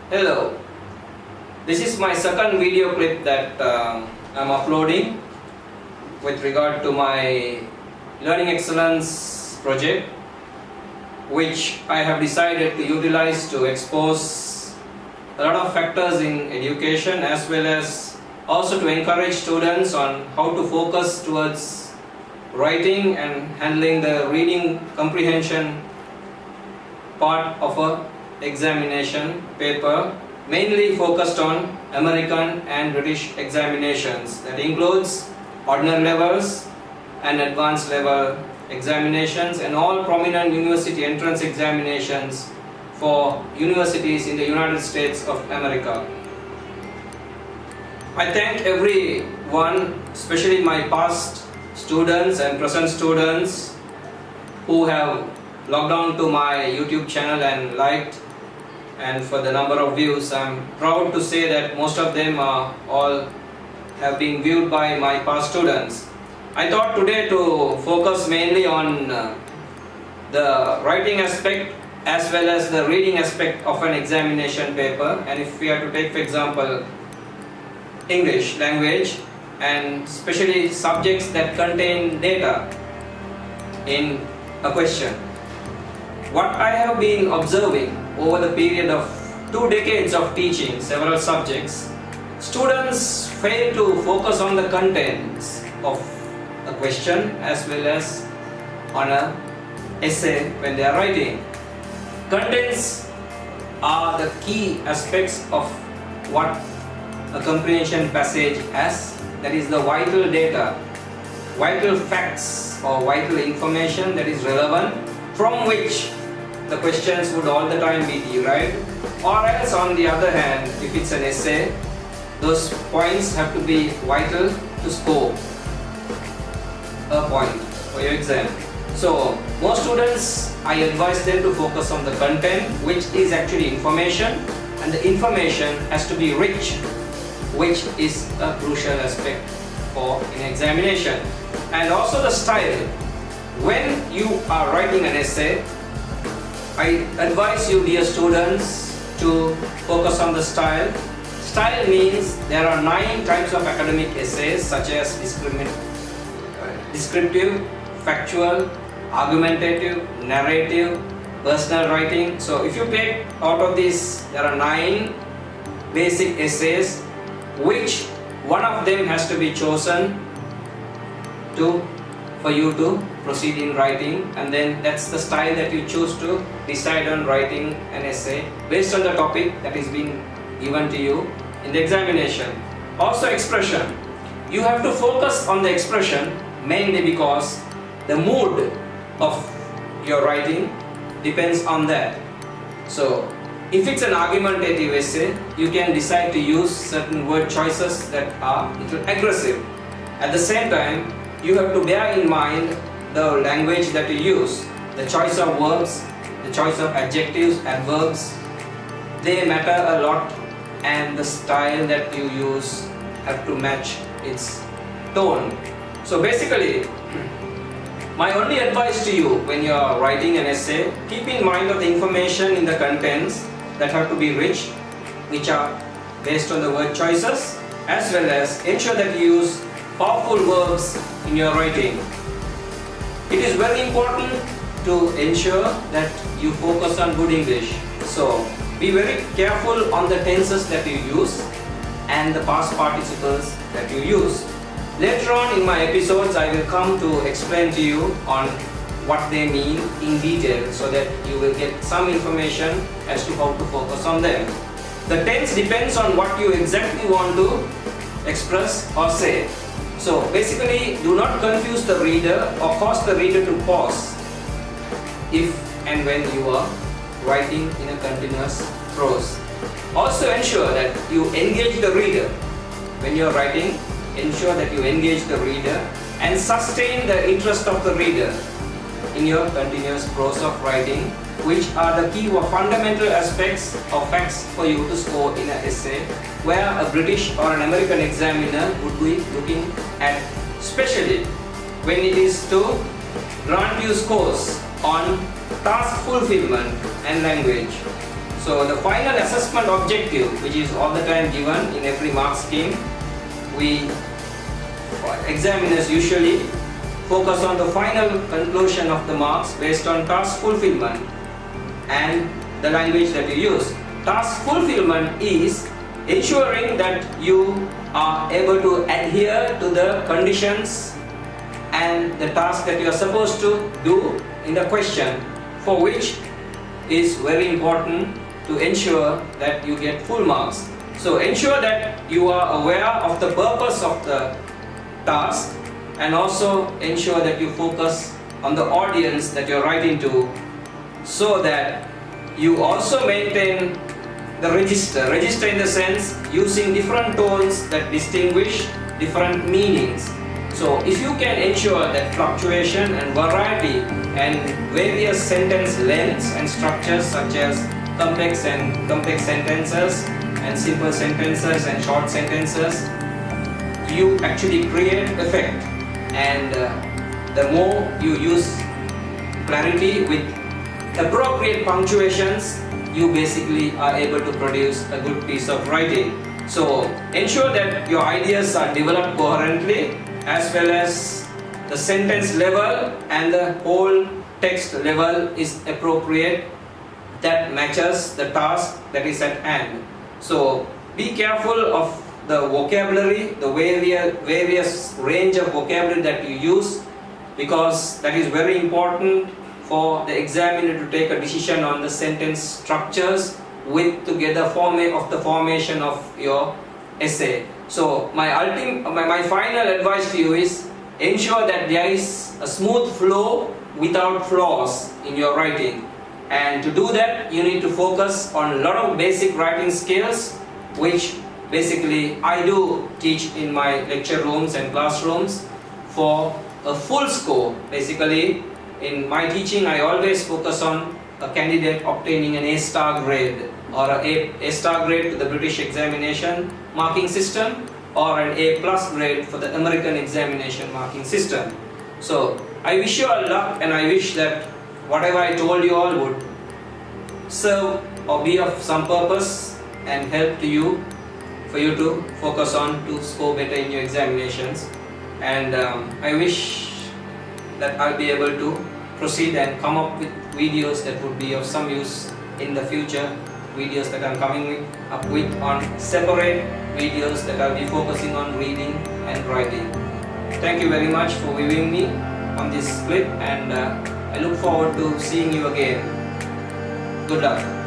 Hello, this is my second video clip that I'm uploading with regard to my learning excellence project, which I have decided to utilize to expose a lot of factors in education, as well as also to encourage students on how to focus towards writing and handling the reading comprehension part of a examination paper, mainly focused on American and British examinations. That includes ordinary levels and advanced level examinations and all prominent university entrance examinations for universities in the United States of America. I thank everyone, especially my past students and present students who have logged on to my YouTube channel and liked, and for the number of views. I'm proud to say that most of them all have been viewed by my past students. I thought today to focus mainly on the writing aspect as well as the reading aspect of an examination paper. And if we are to take, for example, English language, and especially subjects that contain data in a question. What I have been observing over the period of 2 decades of teaching several subjects, students fail to focus on the contents of a question as well as on an essay when they are writing. Contents are the key aspects of what a comprehension passage has. That is the vital data, vital facts or vital information that is relevant, from which the questions would all the time be derived. Or else, on the other hand, if it's an essay, those points have to be vital to score a point for your exam. So most students, I advise them to focus on the content, which is actually information, and the information has to be rich, which is a crucial aspect for an examination. And also the style. When you are writing an essay, I advise you, dear students, to focus on the style. Style means there are 9 types of academic essays, such as descriptive, factual, argumentative, narrative, personal writing. So if you take out of this, there are 9 basic essays, which one of them has to be chosen for you to proceed in writing, and then that's the style that you choose to decide on writing an essay based on the topic that is being given to you in the examination. Also expression. You have to focus on the expression mainly because the mood of your writing depends on that. So if it's an argumentative essay, you can decide to use certain word choices that are a little aggressive. At the same time, you have to bear in mind the language that you use, the choice of verbs, the choice of adjectives, adverbs. They matter a lot, and the style that you use have to match its tone. So basically, my only advice to you when you are writing an essay, keep in mind of the information in the contents that have to be rich, which are based on the word choices, as well as ensure that you use powerful verbs in your writing. It is very important to ensure that you focus on good English. So be very careful on the tenses that you use and the past participles that you use. Later on in my episodes, I will come to explain to you on what they mean in detail, so that you will get some information as to how to focus on them. The tense depends on what you exactly want to express or say. So basically, do not confuse the reader or cause the reader to pause if and when you are writing in a continuous prose. Also ensure that you engage the reader. When you are writing, ensure that you engage the reader and sustain the interest of the reader in your continuous prose of writing, which are the key or fundamental aspects or facts for you to score in an essay, where a British or an American examiner would be looking at, especially when it is to grant you scores on task fulfillment and language. So the final assessment objective, which is all the time given in every mark scheme, examiners usually focus on the final conclusion of the marks based on task fulfillment and the language that you use. Task fulfillment is ensuring that you are able to adhere to the conditions and the task that you are supposed to do in the question, for which is very important to ensure that you get full marks. So ensure that you are aware of the purpose of the task, and also ensure that you focus on the audience that you're writing to, so that you also maintain the register. Register in the sense using different tones that distinguish different meanings. So if you can ensure that fluctuation and variety and various sentence lengths and structures, such as complex sentences and simple sentences and short sentences, you actually create effect. And the more you use clarity with appropriate punctuations, you basically are able to produce a good piece of writing. So ensure that your ideas are developed coherently, as well as the sentence level and the whole text level is appropriate, that matches the task that is at hand. So be careful of the vocabulary, the various range of vocabulary that you use, because that is very important for the examiner to take a decision on the sentence structures with together formation of your essay. So my final advice to you is ensure that there is a smooth flow without flaws in your writing. And to do that, you need to focus on a lot of basic writing skills, which basically I do teach in my lecture rooms and classrooms for a full score. Basically, in my teaching, I always focus on a candidate obtaining an A-star grade, or A star grade to the British examination marking system, or an A+ grade for the American examination marking system. So I wish you all luck, and I wish that whatever I told you all would serve or be of some purpose and help to you, for you to focus on to score better in your examinations. And I wish that I'll be able to proceed and come up with videos that would be of some use in the future, videos that I'm coming up with on separate videos that I'll be focusing on reading and writing. Thank you very much for viewing me on this clip, and I look forward to seeing you again. Good luck.